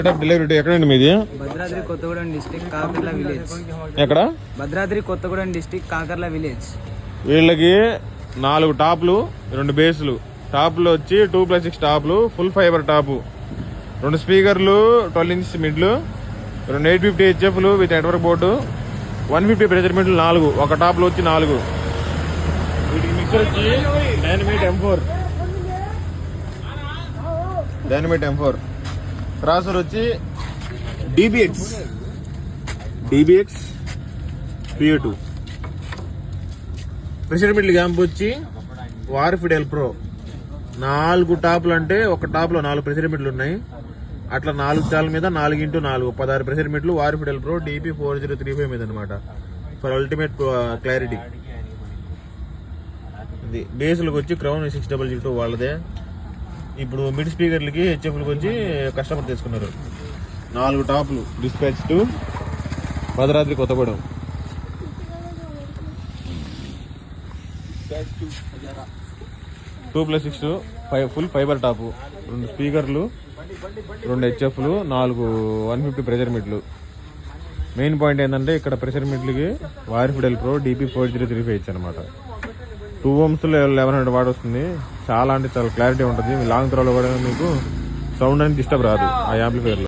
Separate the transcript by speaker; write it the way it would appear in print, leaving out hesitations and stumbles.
Speaker 1: Delivery ఎక్కడండి మీది?
Speaker 2: Bhadradri Kothagudem district Kakarla village.
Speaker 1: ఎక్కడ?
Speaker 2: Bhadradri Kothagudem district Kakarla village.
Speaker 1: వీళ్ళకి 4 టాప్లు 2 బేస్లు. టాప్లు వచ్చి 2+6 టాప్లు, ఫుల్ ఫైబర్ టాపు, 2 స్పీకర్లు 12 ఇంచ్ మిడ్లు, 2 850 హెచ్ఎఫ్లు విత్ నెట్వర్క్ బోర్డు, 150 ప్రెజర్ మిడ్లు 4, ఒక టాప్లో వచ్చి 4. వీటికి మిక్సర్ వచ్చి డైనమైట్ M4. క్రాసర్ వచ్చి DBX PA2. ప్రెషర్ మిడ్లు గ్యాంప్ వచ్చి వార్ఫిడెల్ ప్రో. 4 టాప్లు అంటే ఒక టాప్లో 4 ప్రెషర్ మిడ్లు ఉన్నాయి. అట్లా 4 చాల మీద 4x4 16 ప్రెషర్ మిడ్లు వార్ఫిడెల్ ప్రో DP4035 మీద అనమాట. For ultimate clarity. ఇది బేస్లకు వచ్చి క్రౌన్ 6002 వాళ్ళదే. ఇప్పుడు మిడ్ స్పీకర్లకి హెచ్ఎఫ్లకి వచ్చి కస్టమర్ తీసుకున్నారు. 4 టాప్లు dispatch to Bhadradri Kothagudem. 2+6 full fibre top, 2 స్పీకర్లు, 2 హెచ్ఎఫ్లు, 4 150 ప్రెషర్ మిడ్లు. మెయిన్ పాయింట్ ఏంటంటే ఇక్కడ ప్రెషర్ మిడ్లకి వార్ఫిడెల్ ప్రో DP4035 అనమాట. 2 ohms 1100 వాట్ వస్తుంది. చాలా అంటే చాలా క్లారిటీ ఉంటుంది. లాంగ్ త్రోలో కూడా మీకు సౌండ్ అనేది డిస్టర్బ్ రాదు ఆ యాంప్లిఫైర్లో.